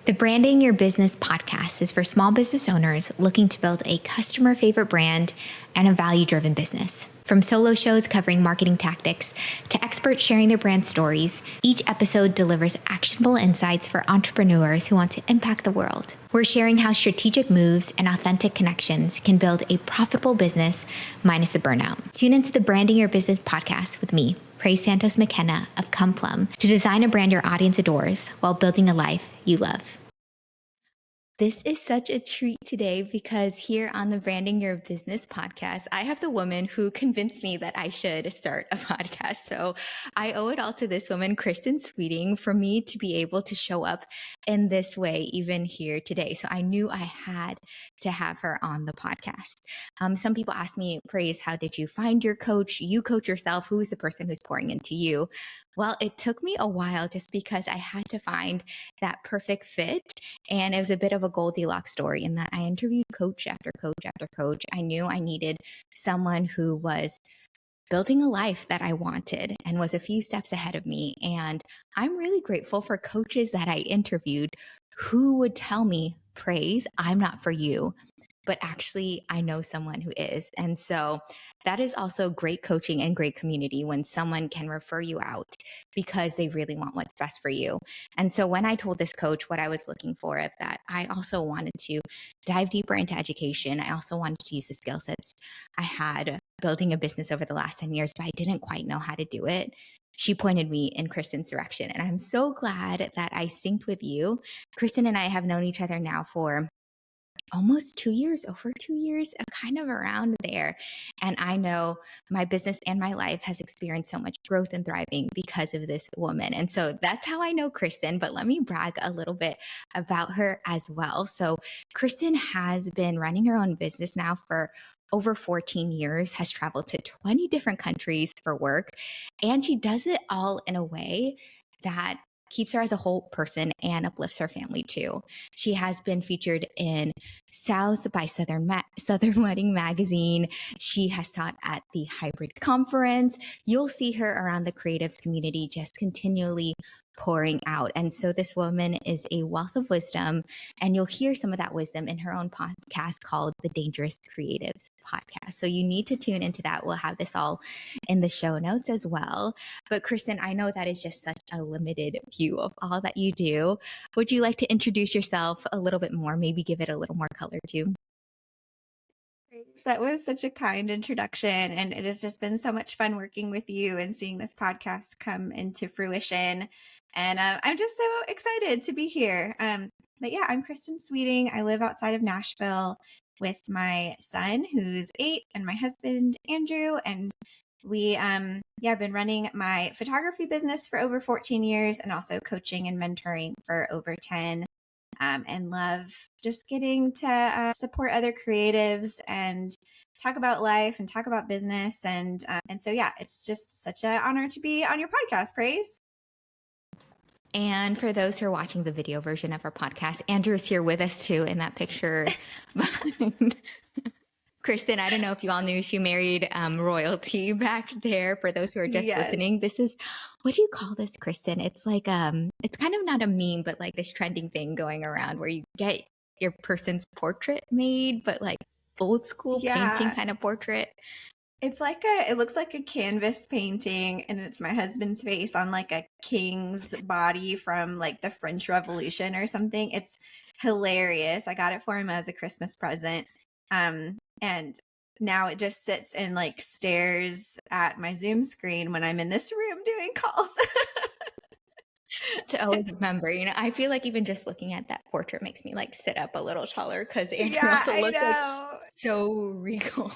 The Branding Your Business podcast is for small business owners looking to build a customer favorite brand and a value-driven business. From solo shows covering marketing tactics to experts sharing their brand stories, each episode delivers actionable insights for entrepreneurs who want to impact the world. We're sharing how strategic moves and authentic connections can build a profitable business minus the burnout. Tune into the Branding Your Business podcast with me, Praise Santos McKenna of Come Plum, to design a brand your audience adores while building a life you love. This is such a treat today because here on the Branding Your Business podcast, I have the woman who convinced me that I should start a podcast. So I owe it all to this woman, Kristin Sweeting, for me to be able to show up in this way, even here today. So I knew I had to have her on the podcast. Some people ask me, Praise, how did you find your coach? You coach yourself. Who is the person who's pouring into you? Well, it took me a while just because I had to find that perfect fit. And it was a bit of a Goldilocks story in that I interviewed coach after coach after coach. I knew I needed someone who was building a life that I wanted and was a few steps ahead of me. And I'm really grateful for coaches that I interviewed who would tell me, Praise, I'm not for you, but actually I know someone who is. And so that is also great coaching and great community when someone can refer you out because they really want what's best for you. And so when I told this coach what I was looking for, of that I also wanted to dive deeper into education. I also wanted to use the skill sets I had building a business over the last 10 years, but I didn't quite know how to do it. She pointed me in Kristin's direction. And I'm so glad that I synced with you. Kristin and I have known each other now for almost 2 years, over 2 years, kind of around there. And I know my business and my life has experienced so much growth and thriving because of this woman. And so that's how I know Kristin, but let me brag a little bit about her as well. So Kristin has been running her own business now for over 14 years, has traveled to 20 different countries for work, and she does it all in a way that keeps her as a whole person and uplifts her family too. She has been featured in South by Southern Wedding Magazine. She has taught at the Hybrid Conference. You'll see her around the creatives community just continually pouring out. And so this woman is a wealth of wisdom, and you'll hear some of that wisdom in her own podcast called the Dangerous Creatives Podcast. So you need to tune into that. We'll have this all in the show notes as well. But Kristin, I know that is just such a limited view of all that you do. Would you like to introduce yourself a little bit more, maybe give it a little more color too? That was such a kind introduction, and it has just been so much fun working with you and seeing this podcast come into fruition. And I'm just so excited to be here. But yeah, I'm Kristin Sweeting. I live outside of Nashville with my son, who's 8, and my husband, Andrew. And we, I've been running my photography business for over 14 years and also coaching and mentoring for over 10. And love just getting to support other creatives and talk about life and talk about business. And so, yeah, it's just such an honor to be on your podcast, Praise. And for those who are watching the video version of our podcast, Andrew is here with us too in that picture behind Kristin. I don't know if you all knew she married royalty back there. For those who are just listening, this is, what do you call this, Kristin? It's like, it's kind of not a meme, but like this trending thing going around where you get your person's portrait made, but like old school painting kind of portrait. It's like it looks like a canvas painting, and it's my husband's face on like a king's body from like the French Revolution or something. It's hilarious. I got it for him as a Christmas present. And now it just sits and like stares at my Zoom screen when I'm in this room doing calls. To always remember, I feel like even just looking at that portrait makes me like sit up a little taller because Andrew also looks like so regal.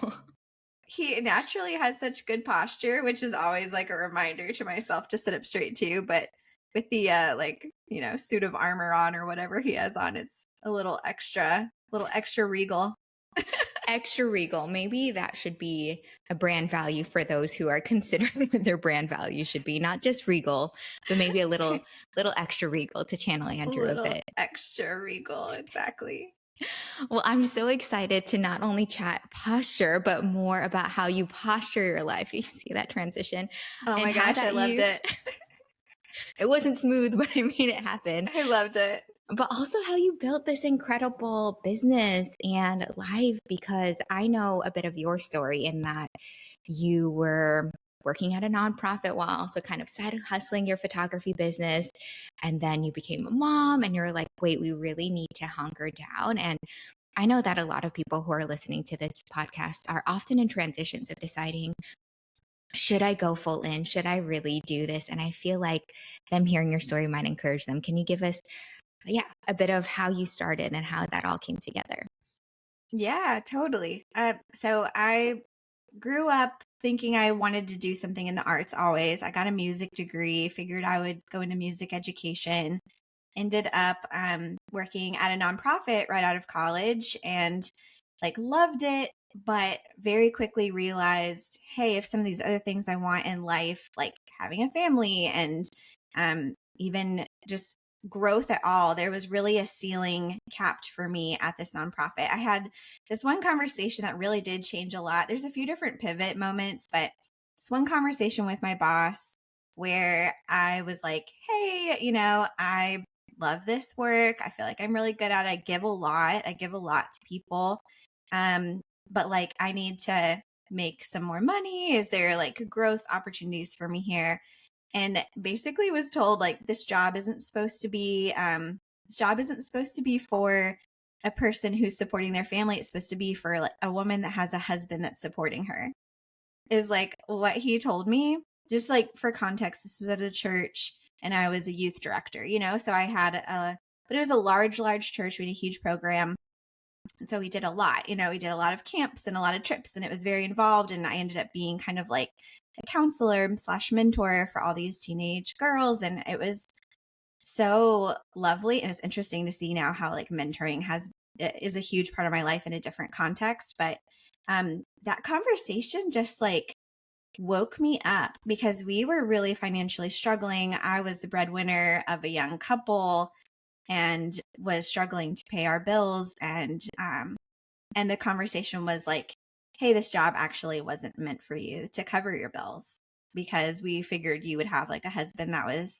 He naturally has such good posture, which is always like a reminder to myself to sit up straight too. But with the suit of armor on or whatever he has on, it's a little extra regal. Extra regal. Maybe that should be a brand value for those who are considering what their brand value should be. Not just regal, but maybe a little extra regal, to channel Andrew a bit. Extra regal, exactly. Well, I'm so excited to not only chat posture, but more about how you posture your life. You see that transition? Oh my gosh, I loved it. It wasn't smooth, but I made it happen. I loved it. but also how you built this incredible business and life, because I know a bit of your story in that you were working at a nonprofit while also kind of side hustling your photography business. And then you became a mom and you're like, wait, we really need to hunker down. And I know that a lot of people who are listening to this podcast are often in transitions of deciding, should I go full in? Should I really do this? And I feel like them hearing your story might encourage them. Can you give us, yeah, a bit of how you started and how that all came together? Yeah, totally. So I grew up thinking I wanted to do something in the arts always. I got a music degree, figured I would go into music education, ended up working at a nonprofit right out of college and like loved it, but very quickly realized, hey, if some of these other things I want in life, like having a family and even just growth at all, there was really a ceiling capped for me at this nonprofit. I had this one conversation that really did change a lot. There's a few different pivot moments, but this one conversation with my boss where I was like, hey, I love this work. I feel like I'm really good at it. I give a lot. I give a lot to people. Um, but like I need to make some more money. Is there like growth opportunities for me here? And basically was told like this job isn't supposed to be for a person who's supporting their family. It's supposed to be for like a woman that has a husband that's supporting her, is like what he told me. Just like for context, this was at a church and I was a youth director, so I had but it was a large church. We had a huge program. And so we did a lot, we did a lot of camps and a lot of trips, and it was very involved. And I ended up being kind of like a counselor / mentor for all these teenage girls. And it was so lovely. And it's interesting to see now how like mentoring is a huge part of my life in a different context. But that conversation just like woke me up because we were really financially struggling. I was the breadwinner of a young couple and was struggling to pay our bills. And the conversation was like, hey, this job actually wasn't meant for you to cover your bills, because we figured you would have like a husband that was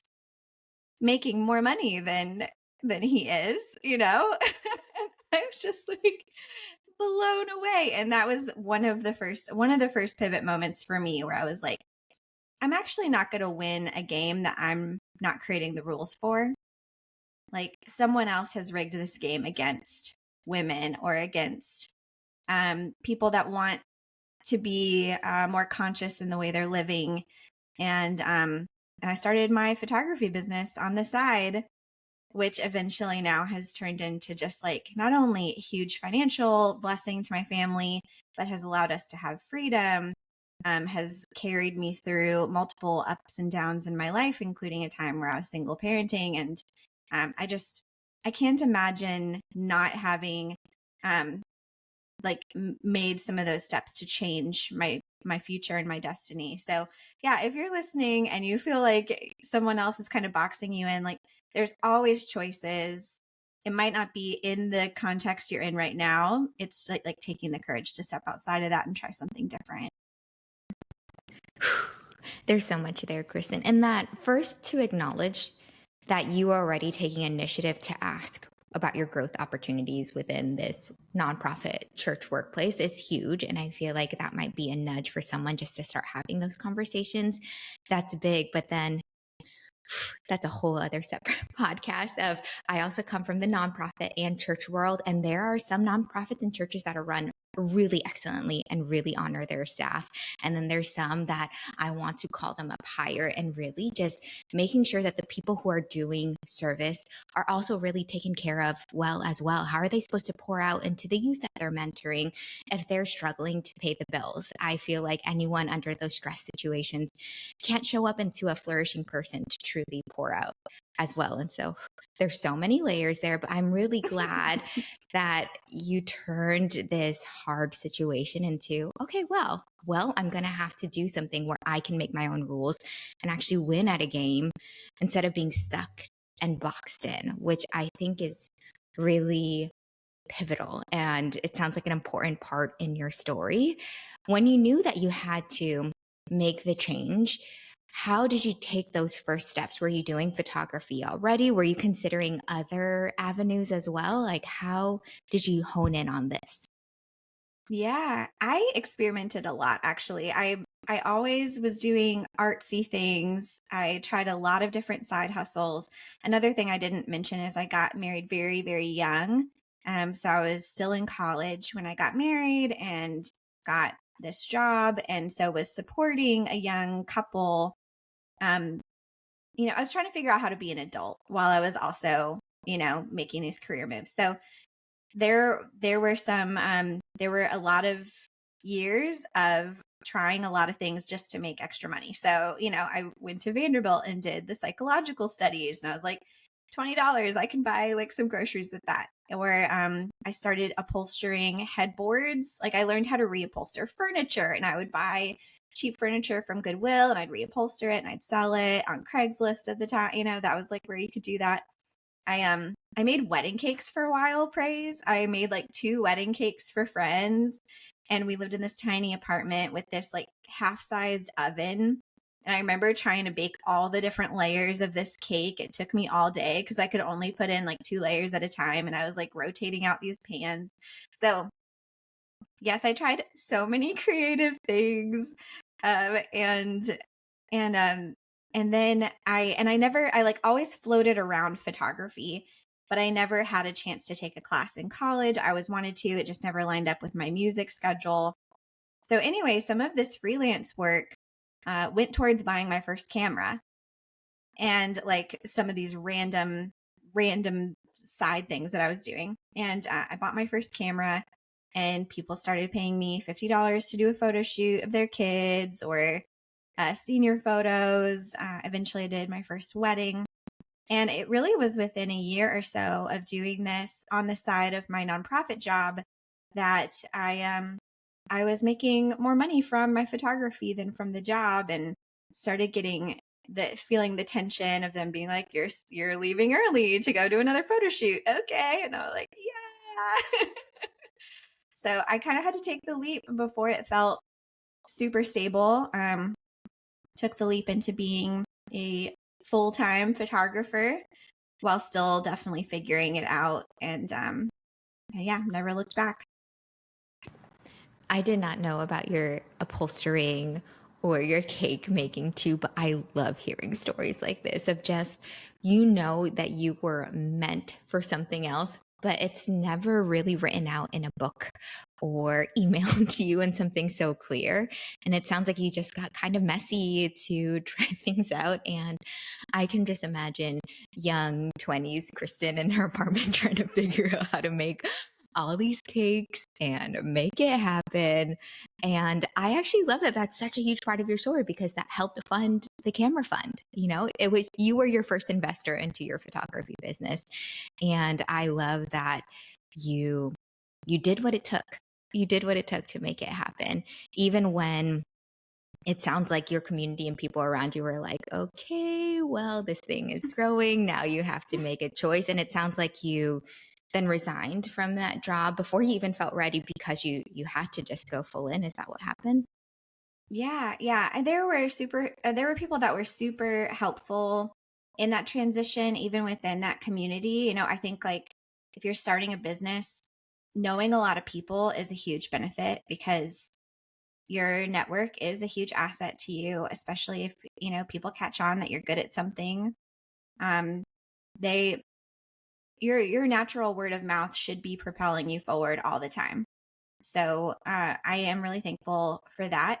making more money than he is, I was just like blown away. And that was one of the first pivot moments for me where I was like, I'm actually not going to win a game that I'm not creating the rules for. Like someone else has rigged this game against women or against people that want to be more conscious in the way they're living. And I started my photography business on the side, which eventually now has turned into just like not only a huge financial blessing to my family, but has allowed us to have freedom, has carried me through multiple ups and downs in my life, including a time where I was single parenting. And I can't imagine not having made some of those steps to change my future and my destiny. So yeah, if you're listening and you feel like someone else is kind of boxing you in, like there's always choices. It might not be in the context you're in right now. It's like taking the courage to step outside of that and try something different. There's so much there, Kristen. And that first, to acknowledge that you are already taking initiative to ask about your growth opportunities within this nonprofit church workplace is huge. And I feel like that might be a nudge for someone just to start having those conversations. That's big. But then that's a whole other separate podcast of, I also come from the nonprofit and church world, and there are some nonprofits and churches that are run really excellently and really honor their staff. And then there's some that I want to call them up higher and really just making sure that the people who are doing service are also really taken care of well as well. How are they supposed to pour out into the youth that they're mentoring if they're struggling to pay the bills? I feel like anyone under those stress situations can't show up into a flourishing person to truly pour out as well. And so there's so many layers there, but I'm really glad that you turned this hard situation into, okay, well, I'm going to have to do something where I can make my own rules and actually win at a game instead of being stuck and boxed in, which I think is really pivotal. And it sounds like an important part in your story. When you knew that you had to make the change, how did you take those first steps? Were you doing photography already? Were you considering other avenues as well? Like, how did you hone in on this? Yeah, I experimented a lot actually. I always was doing artsy things. I tried a lot of different side hustles. Another thing I didn't mention is I got married very, very young. So I was still in college when I got married and got this job, and so was supporting a young couple. Um, I was trying to figure out how to be an adult while I was also, making these career moves. So there were some there were a lot of years of trying a lot of things just to make extra money. So, I went to Vanderbilt and did the psychological studies, and I was like, $20, I can buy like some groceries with that. Or I started upholstering headboards. Like, I learned how to reupholster furniture, and I would buy cheap furniture from Goodwill and I'd reupholster it and I'd sell it on Craigslist at the time. That was like where you could do that. I made wedding cakes for a while, praise. I made like 2 wedding cakes for friends, and we lived in this tiny apartment with this like half-sized oven. And I remember trying to bake all the different layers of this cake. It took me all day because I could only put in like 2 layers at a time, and I was like rotating out these pans. So, yes, I tried so many creative things. Um, and and then I like always floated around photography, but I never had a chance to take a class in college. I always wanted to, it just never lined up with my music schedule. So anyway, some of this freelance work went towards buying my first camera, and like some of these random side things that I was doing. And I bought my first camera, and people started paying me $50 to do a photo shoot of their kids, or senior photos. Eventually, I did my first wedding. And it really was within a year or so of doing this on the side of my nonprofit job that I was making more money from my photography than from the job, and started getting feeling the tension of them being like, you're leaving early to go do another photo shoot. Okay. And I was like, yeah. So I kind of had to take the leap before it felt super stable. Took the leap into being a full-time photographer while still definitely figuring it out. And yeah, never looked back. I did not know about your upholstering or your cake making too, but I love hearing stories like this of just, that you were meant for something else, but it's never really written out in a book or emailed to you in something so clear. And it sounds like you just got kind of messy to try things out. And I can just imagine young 20s Kristin in her apartment trying to figure out how to make all these cakes and make it happen. And I actually love that that's such a huge part of your story because that helped fund the camera fund. It was, you were your first investor into your photography business. And I love that you you did what it took. You did what it took to make it happen. Even when it sounds like your community and people around you were like, okay, well, this thing is growing. Now you have to make a choice. And it sounds like you then resigned from that job before you even felt ready because you had to just go full in. Is that what happened? Yeah, yeah. And there were people that were super helpful in that transition, even within that community. I think like if you're starting a business, knowing a lot of people is a huge benefit, because your network is a huge asset to you, especially if, people catch on that you're good at something. Um, they, your natural word of mouth should be propelling you forward all the time. So I am really thankful for that.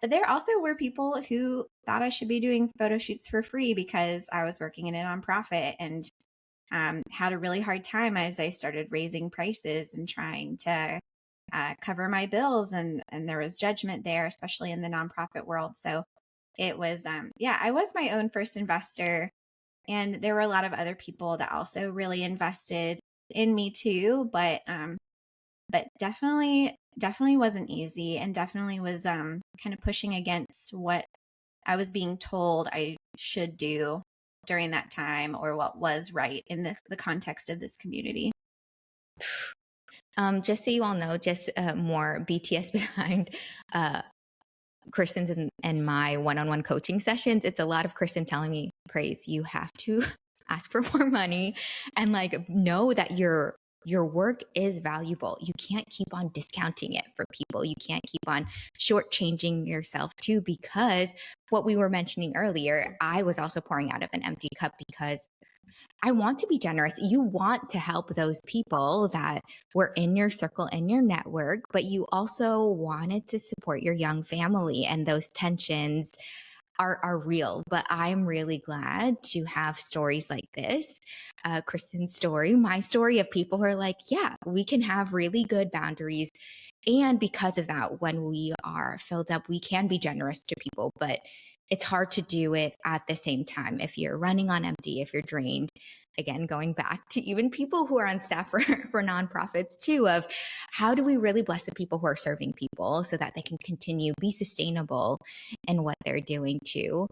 But there also were people who thought I should be doing photo shoots for free because I was working in a nonprofit, and had a really hard time as I started raising prices and trying to cover my bills. And there was judgment there, especially in the nonprofit world. So it was, yeah, I was my own first investor. And there were a lot of other people that also really invested in me too. But definitely wasn't easy, and definitely was kind of pushing against what I was being told I should do during that time, or what was right in the context of this community. Just so you all know, just more BTS behind. Uh, Kristen's and my one-on-one coaching sessions, it's a lot of Kristen telling me, Praise, you have to ask for more money and like know that your work is valuable. You can't keep on discounting it for people. You can't keep on shortchanging yourself too, because what we were mentioning earlier, I was also pouring out of an empty cup because I want to be generous. You want to help those people that were in your circle, in your network, but you also wanted to support your young family, and those tensions are real. But I'm really glad to have stories like this, Kristen's story, my story, of people who are like, yeah, we can have really good boundaries. And because of that, when we are filled up, we can be generous to people, but it's hard to do it at the same time if you're running on empty, if you're drained. Again, going back to even people who are on staff for nonprofits too, of how do we really bless the people who are serving people so that they can continue, be sustainable in what they're doing too.